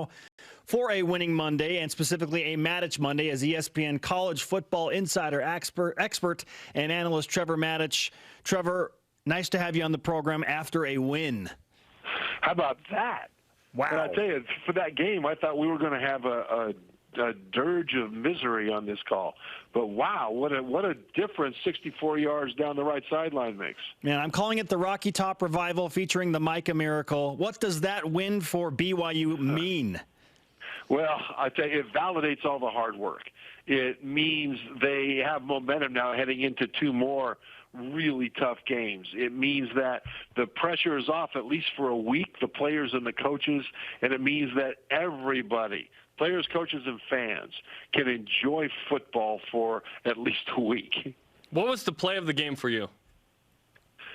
now for a winning Monday, and specifically a Matich Monday, as ESPN college football insider expert and analyst Trevor Matich. Trevor, nice to have you on the program after a win. How about that? Wow. And I tell you, for that game, I thought we were going to have a dirge of misery on this call. But wow, what a difference 64 yards down the right sideline makes. Man, I'm calling it the Rocky Top Revival featuring the Micah Miracle. What does that win for BYU mean? Well, I tell you, it validates all the hard work. It means they have momentum now heading into two more really tough games. It means that the pressure is off at least for a week, the players and the coaches, and it means that everybody, players, coaches, and fans, can enjoy football for at least a week. What was the play of the game for you?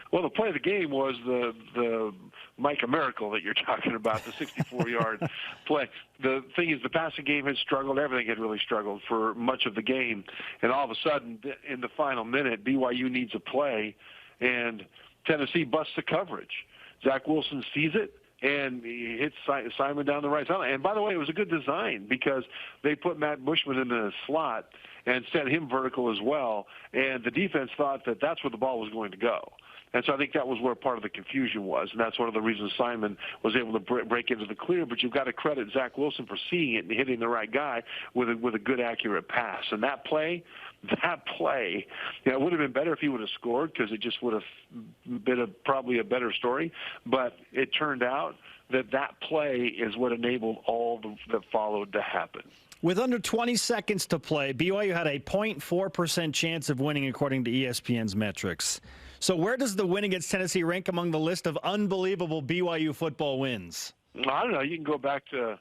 Well, the play of the game was the Micah Miracle that you're talking about, the 64-yard play. The thing is, the passing game had struggled. Everything had really struggled for much of the game. And all of a sudden, in the final minute, BYU needs a play, and Tennessee busts the coverage. Zach Wilson sees it, and he hits Simon down the right side. And by the way, it was a good design because they put Matt Bushman in the slot and sent him vertical as well. And the defense thought that that's where the ball was going to go. And so I think that was where part of the confusion was, and that's one of the reasons Simon was able to break into the clear. But you've got to credit Zach Wilson for seeing it and hitting the right guy with a good, accurate pass. And that play, it would have been better if he would have scored because it just would have been probably a better story. But it turned out that play is what enabled all that followed to happen. With under 20 seconds to play, BYU had a 0.4% chance of winning according to ESPN's metrics. So where does the win against Tennessee rank among the list of unbelievable BYU football wins? I don't know. You can go back to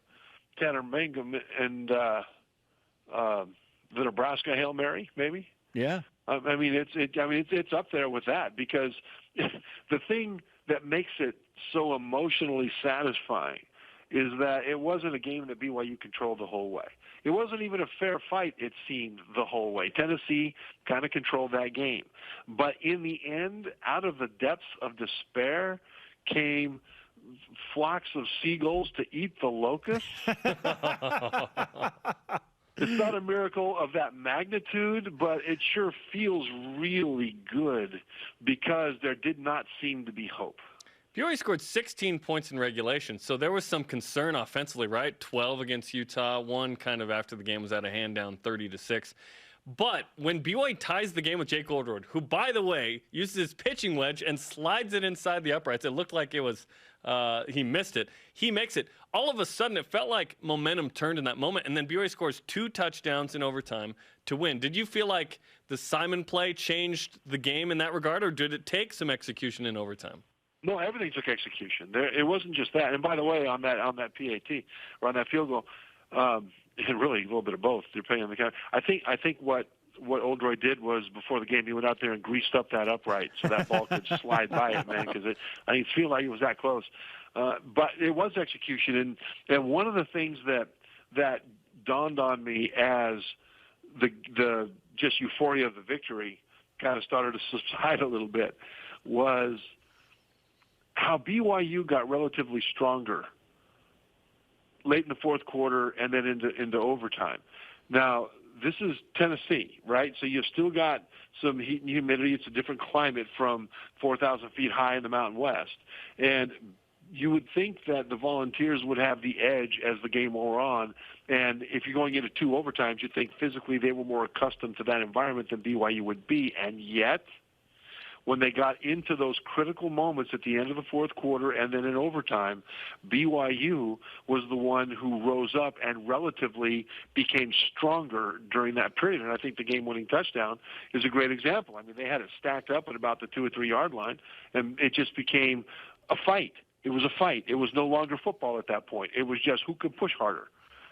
Tanner Mangum and the Nebraska Hail Mary, maybe. Yeah. I mean, it's up there with that because the thing that makes it so emotionally satisfying is that it wasn't a game that BYU controlled the whole way. It wasn't even a fair fight, it seemed, the whole way. Tennessee kind of controlled that game. But in the end, out of the depths of despair came flocks of seagulls to eat the locusts. It's not a miracle of that magnitude, but it sure feels really good because there did not seem to be hope. BYU scored 16 points in regulation, so there was some concern offensively, right? 12 against Utah, one kind of after the game was at a hand down 30-6. But when BYU ties the game with Jake Oldroyd, who, by the way, uses his pitching wedge and slides it inside the uprights, it looked like it was he missed it. He makes it. All of a sudden, it felt like momentum turned in that moment, and then BYU scores 2 touchdowns in overtime to win. Did you feel like the Simon play changed the game in that regard, or did it take some execution in overtime? No, everything took execution. It wasn't just that. And by the way, on that PAT or on that field goal, and really a little bit of both, depending on the count. I think what Oldroyd did was before the game he went out there and greased up that upright so that ball could slide by it, man. Because I think it feel like it was that close. But it was execution, and one of the things that dawned on me as the just euphoria of the victory kind of started to subside a little bit was how BYU got relatively stronger late in the fourth quarter and then into overtime. Now, this is Tennessee, right? So you've still got some heat and humidity. It's a different climate from 4,000 feet high in the Mountain West. And you would think that the Volunteers would have the edge as the game wore on. And if you're going into 2 overtimes, you'd think physically they were more accustomed to that environment than BYU would be. And yet, when they got into those critical moments at the end of the fourth quarter and then in overtime, BYU was the one who rose up and relatively became stronger during that period. And I think the game-winning touchdown is a great example. I mean, they had it stacked up at about the 2 or 3 yard line, and it just became a fight. It was a fight. It was no longer football at that point. It was just who could push harder.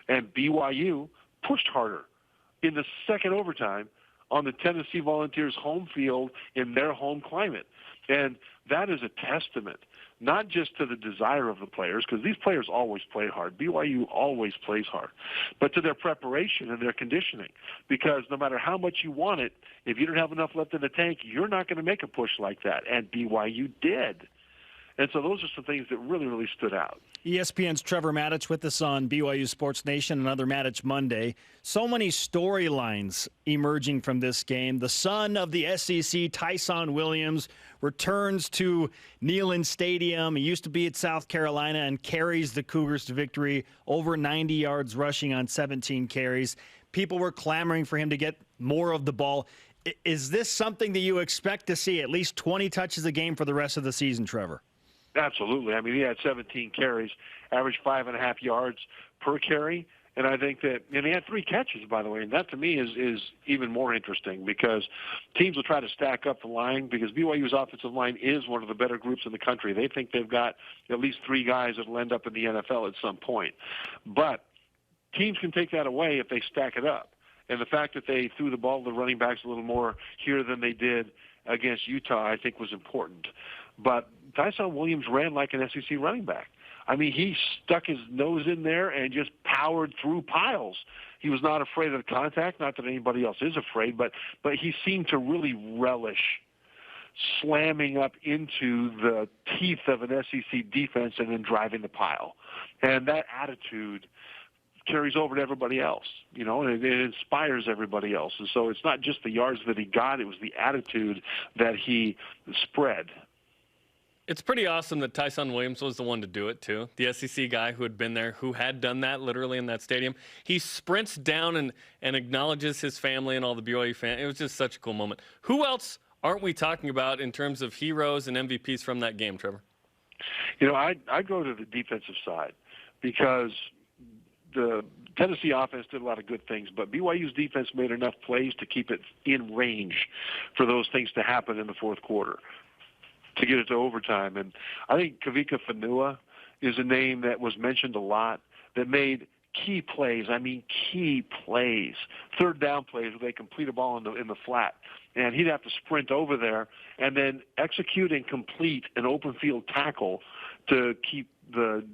And BYU pushed harder in the second overtime on the Tennessee Volunteers' home field in their home climate. And that is a testament, not just to the desire of the players, because these players always play hard. BYU always plays hard, but to their preparation and their conditioning. Because no matter how much you want it, if you don't have enough left in the tank, you're not going to make a push like that. And BYU did. And so those are some things that really, really stood out. ESPN's Trevor Matich with us on BYU Sports Nation, another Matich Monday. So many storylines emerging from this game. The son of the SEC, Tyson Williams, returns to Neyland Stadium. He used to be at South Carolina and carries the Cougars to victory, over 90 yards rushing on 17 carries. People were clamoring for him to get more of the ball. Is this something that you expect to see, at least 20 touches a game for the rest of the season, Trevor? Absolutely. I mean, he had 17 carries, averaged 5.5 yards per carry. And I think that, and he had 3 catches, by the way, and that to me is even more interesting because teams will try to stack up the line because BYU's offensive line is one of the better groups in the country. They think they've got at least 3 guys that will end up in the NFL at some point. But teams can take that away if they stack it up. And the fact that they threw the ball to the running backs a little more here than they did against Utah, I think was important. But Tyson Williams ran like an SEC running back. I mean, he stuck his nose in there and just powered through piles. He was not afraid of the contact, not that anybody else is afraid, but he seemed to really relish slamming up into the teeth of an SEC defense and then driving the pile. And that attitude carries over to everybody else, you know, and it inspires everybody else. And so it's not just the yards that he got, it was the attitude that he spread. It's pretty awesome that Tyson Williams was the one to do it, too. The SEC guy who had been there, who had done that literally in that stadium. He sprints down and acknowledges his family and all the BYU fans. It was just such a cool moment. Who else aren't we talking about in terms of heroes and MVPs from that game, Trevor? You know, I go to the defensive side because the Tennessee offense did a lot of good things, but BYU's defense made enough plays to keep it in range for those things to happen in the fourth quarter, to get it to overtime. And I think Kavika Fanua is a name that was mentioned a lot that made key plays. I mean, key plays, third down plays where they complete a ball in the flat. And he'd have to sprint over there and then execute and complete an open field tackle to keep the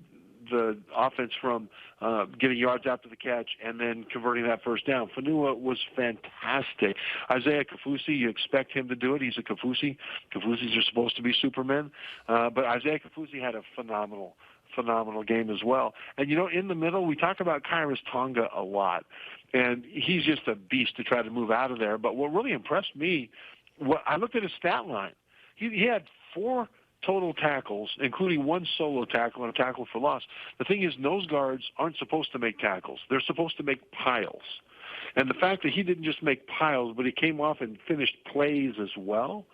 offense from getting yards after the catch and then converting that first down. Fanua was fantastic. Isaiah Kafusi, you expect him to do it. He's a Kafusi. Kafusis are supposed to be supermen. But Isaiah Kafusi had a phenomenal game as well. And, you know, in the middle, we talk about Kairos Tonga a lot. And he's just a beast to try to move out of there. But what really impressed me, I looked at his stat line. He had 4 total tackles, including 1 solo tackle and a tackle for loss. The thing is, nose guards aren't supposed to make tackles. They're supposed to make piles. And the fact that he didn't just make piles, but he came off and finished plays as well,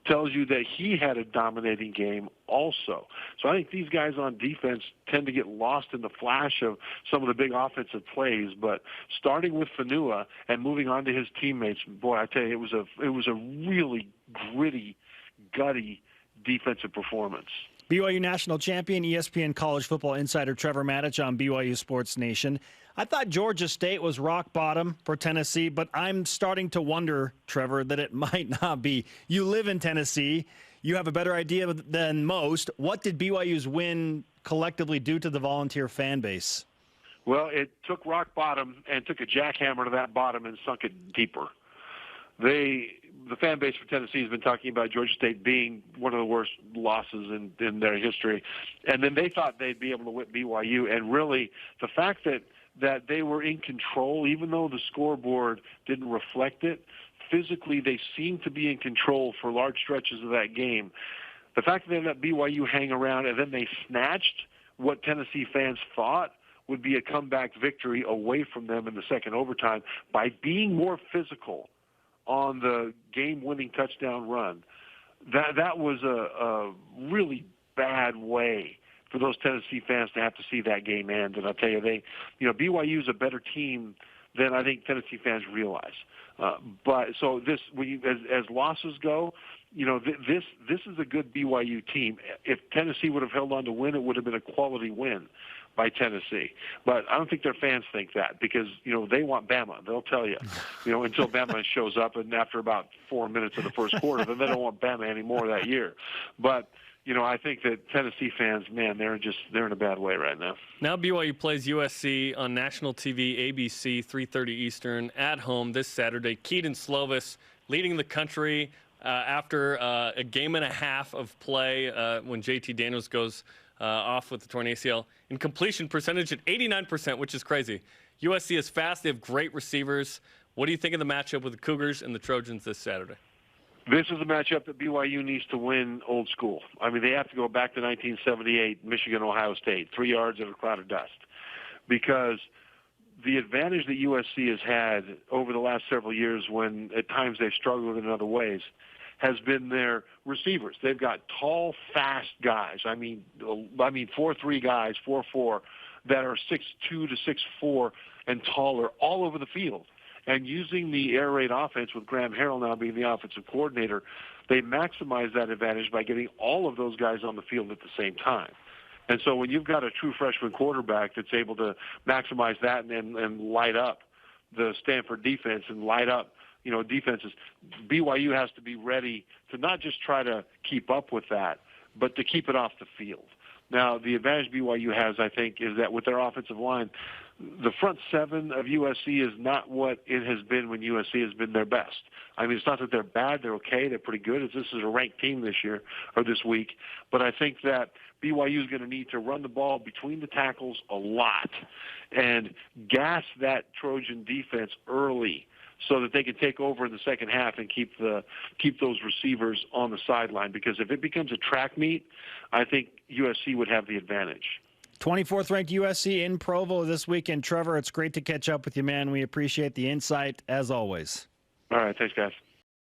tells you that he had a dominating game also. So I think these guys on defense tend to get lost in the flash of some of the big offensive plays. But starting with Fanua and moving on to his teammates, boy, I tell you, it was a really gritty, gutty defensive performance. BYU national champion, ESPN college football insider Trevor Matich on BYU Sports Nation. I thought Georgia State was rock bottom for Tennessee, but I'm starting to wonder, Trevor, that it might not be. You live in Tennessee. You have a better idea than most. What did BYU's win collectively do to the Volunteer fan base? Well, it took rock bottom and took a jackhammer to that bottom and sunk it deeper. The fan base for Tennessee has been talking about Georgia State being one of the worst losses in their history. And then they thought they'd be able to whip BYU. And really, the fact that they were in control, even though the scoreboard didn't reflect it, physically they seemed to be in control for large stretches of that game. The fact that they let BYU hang around and then they snatched what Tennessee fans thought would be a comeback victory away from them in the second overtime by being more physical on the game-winning touchdown run. That was a really bad way for those Tennessee fans to have to see that game end. And I'll tell you, BYU is a better team than I think Tennessee fans realize. But so this, as losses go, this is a good BYU team. If Tennessee would have held on to win, it would have been a quality win by Tennessee. But I don't think their fans think that because, they want Bama. They'll tell you, until Bama shows up and after about 4 minutes of the first quarter, then they don't want Bama anymore that year. But, I think that Tennessee fans, man, they're in a bad way right now. Now BYU plays USC on national TV, ABC, 3:30 Eastern, at home this Saturday. Keaton Slovis leading the country after a game and a half of play when JT Daniels goes off with the torn ACL. In completion percentage at 89%, which is crazy. USC is fast. They have great receivers. What do you think of the matchup with the Cougars and the Trojans this Saturday? This is a matchup that BYU needs to win old school. I mean, they have to go back to 1978, Michigan, Ohio State, 3 yards of a cloud of dust. Because the advantage that USC has had over the last several years when at times they've struggled in other ways has been their receivers. They've got tall, fast guys. I mean 4'3" guys, 4'4", that are 6'2" to 6'4" and taller all over the field. And using the air raid offense with Graham Harrell now being the offensive coordinator, they maximize that advantage by getting all of those guys on the field at the same time. And so when you've got a true freshman quarterback that's able to maximize that and light up the Stanford defense and light up, defenses, BYU has to be ready to not just try to keep up with that, but to keep it off the field. Now, the advantage BYU has, I think, is that with their offensive line, the front seven of USC is not what it has been when USC has been their best. I mean, it's not that they're bad. They're okay. They're pretty good. This is a ranked team this year or this week. But I think that BYU is going to need to run the ball between the tackles a lot and gas that Trojan defense early so that they can take over in the second half and keep those receivers on the sideline. Because if it becomes a track meet, I think USC would have the advantage. 24th ranked USC in Provo this weekend. Trevor, it's great to catch up with you, man. We appreciate the insight as always. All right. Thanks, guys.